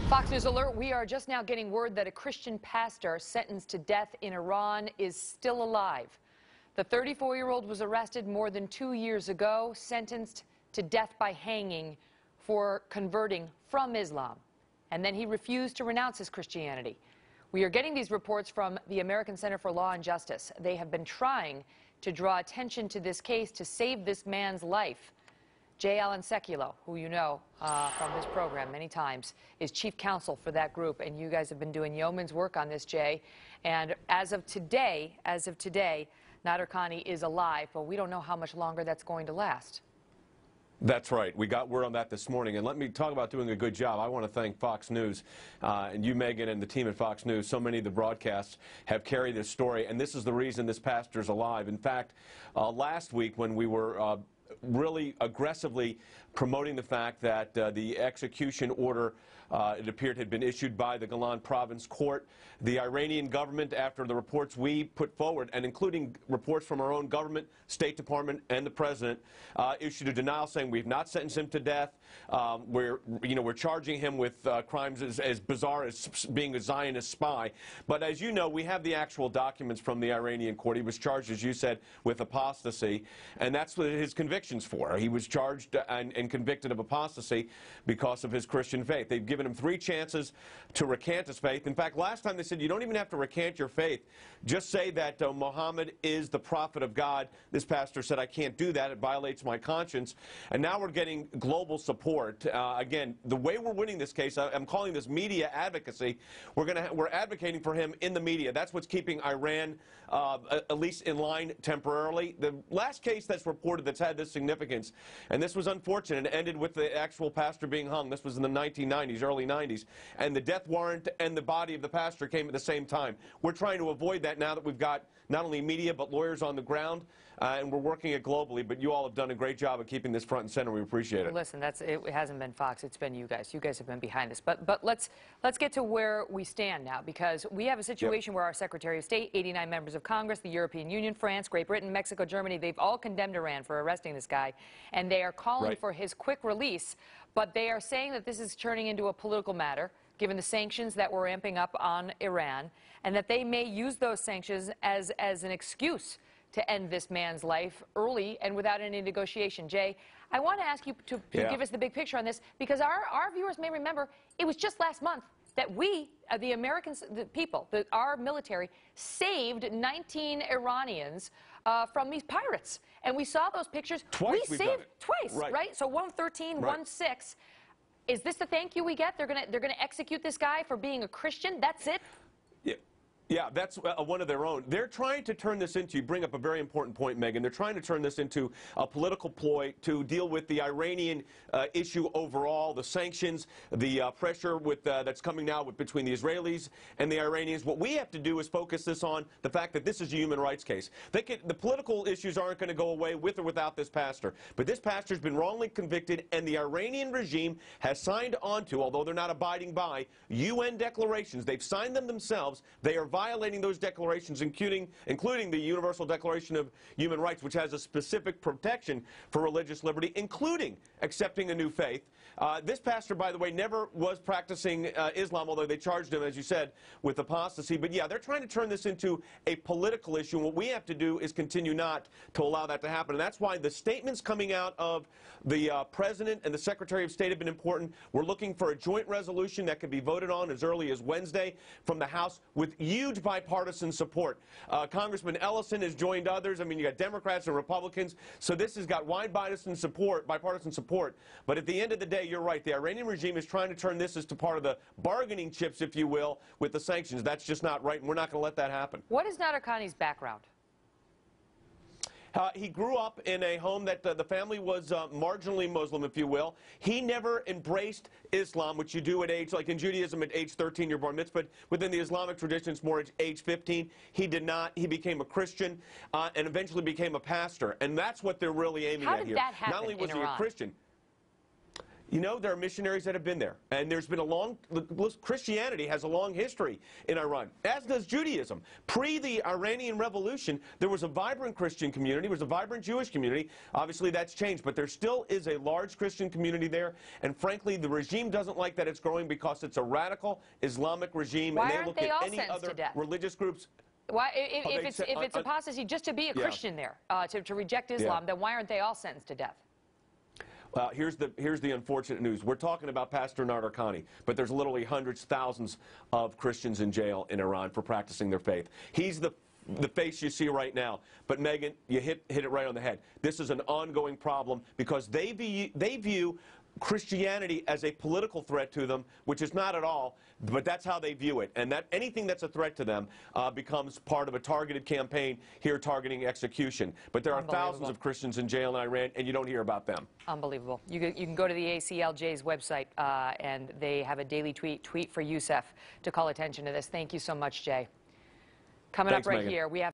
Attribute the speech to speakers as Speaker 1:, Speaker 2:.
Speaker 1: Fox News alert, we are just now getting word that a Christian pastor sentenced to death in Iran is still alive. The 34-year-old was arrested more than 2 years ago, sentenced to death by hanging for converting from Islam. And then he refused to renounce his Christianity. We are getting these reports from the American Center for Law and Justice. They have been trying to draw attention to this case to save this man's life. Jordan Sekulow, who you know from this program many times, is chief counsel for that group, and you guys have been doing yeoman's work on this, Jay. And as of today, Nadarkhani is alive, but we don't know how much longer that's going to last.
Speaker 2: That's right. We got word on that this morning. And let me talk about doing a good job. I want to thank Fox News and you, Megan, and the team at Fox News. So many of the broadcasts have carried this story, and this is the reason this pastor's alive. In fact, last week when we were really aggressively promoting the fact that the execution order, it appeared, had been issued by the Golan province court. The Iranian government, after the reports we put forward, and including reports from our own government, State Department, and the president, issued a denial saying we've not sentenced him to death. We're charging him with crimes as bizarre as being a Zionist spy. But as you know, we have the actual documents from the Iranian court. He was charged, as you said, with apostasy, and that's what his conviction's for. He was charged and convicted of apostasy because of his Christian faith. They've given him 3 chances to recant his faith. In fact, last time they said you don't even have to recant your faith. Just say that Muhammad is the prophet of God. This pastor said, I can't do that. It violates my conscience. And now we're getting global support. Again, the way we're winning this case, I'm calling this media advocacy. We're advocating for him in the media. That's what's keeping Iran at least in line temporarily. The last case that's reported that's had this significance, and this was unfortunate, it ended with the actual pastor being hung. This was in the 1990s, early 90s, and the death warrant and the body of the pastor came at the same time. We're trying to avoid that now that we've got not only media but lawyers on the ground, and we're working it globally. But you all have done a great job of keeping this front and center. We appreciate it.
Speaker 1: Listen, it hasn't been Fox. It's been you guys. You guys have been behind this. But let's get to where we stand now, because we have a situation where our Secretary of State, 89 members of Congress, the European Union, France, Great Britain, Mexico, Germany, they've all condemned Iran for arresting this guy, and they are calling for his quick release. But they are saying that this is turning into a political matter, given the sanctions that we're amping up on Iran, and that they may use those sanctions as an excuse to end this man's life early and without any negotiation. Jay, I want to ask you to give us the big picture on this, because our viewers may remember it was just last month that we, the Americans, the people, our military, saved 19 Iranians from these pirates. And we saw those pictures.
Speaker 2: Twice
Speaker 1: we saved twice, right? So 113, 1-6. Is this the thank you we get? They're gonna execute this guy for being a Christian? That's it?
Speaker 2: Yeah, that's one of their own. They're trying to turn this into, you bring up a very important point, Megan, they're trying to turn this into a political ploy to deal with the Iranian issue overall, the sanctions, the pressure that's coming now between the Israelis and the Iranians. What we have to do is focus this on the fact that this is a human rights case. The political issues aren't going to go away with or without this pastor. But this pastor's been wrongly convicted, and the Iranian regime has signed on to, although they're not abiding by, UN declarations. They've signed them themselves. They are violating those declarations, including the Universal Declaration of Human Rights, which has a specific protection for religious liberty, including accepting a new faith. This pastor, by the way, never was practicing Islam, although they charged him, as you said, with apostasy. But yeah, they're trying to turn this into a political issue, and what we have to do is continue not to allow that to happen. And that's why the statements coming out of the President and the Secretary of State have been important. We're looking for a joint resolution that can be voted on as early as Wednesday from the House with huge bipartisan support. Congressman Ellison has joined others. I mean, you got Democrats and Republicans. So this has got wide bipartisan support. But at the end of the day, you're right. The Iranian regime is trying to turn this as to part of the bargaining chips, if you will, with the sanctions. That's just not right, and we're not going to let that happen.
Speaker 1: What is Nadarkhani's background?
Speaker 2: He grew up in a home that the family was marginally Muslim, if you will. He never embraced Islam, which you do at age, like in Judaism, at age 13, you're bar mitzvah. But within the Islamic tradition, it's more at age 15. He did not. He became a Christian and eventually became a pastor. And that's what they're really aiming at here.
Speaker 1: How did that happen
Speaker 2: Not only was
Speaker 1: in
Speaker 2: he
Speaker 1: Iran?
Speaker 2: a Christian. You know, there are missionaries that have been there, and there's been Christianity has a long history in Iran, as does Judaism. Pre the Iranian Revolution, there was a vibrant Christian community, there was a vibrant Jewish community. Obviously, that's changed, but there still is a large Christian community there, and frankly, the regime doesn't like that it's growing because it's a radical Islamic regime,
Speaker 1: Why
Speaker 2: and they
Speaker 1: aren't
Speaker 2: look
Speaker 1: they all
Speaker 2: at any
Speaker 1: sentenced
Speaker 2: other
Speaker 1: to death?
Speaker 2: religious groups.
Speaker 1: Why, if it's apostasy just to be a Christian there, to reject Islam, then why aren't they all sentenced to death?
Speaker 2: Well, here's the unfortunate news. We're talking about Pastor Nadarkhani, but there's literally hundreds, thousands of Christians in jail in Iran for practicing their faith. He's the face you see right now. But Megan, you hit it right on the head. This is an ongoing problem because they view Christianity as a political threat to them, which is not at all, but that's how they view it. And that anything that's a threat to them becomes part of a targeted campaign here targeting execution. But there are thousands of Christians in jail in Iran, and you don't hear about them.
Speaker 1: Unbelievable. You can go to the ACLJ's website, and they have a daily tweet for Youcef to call attention to this. Thank you so much, Jay. Coming up right here, we have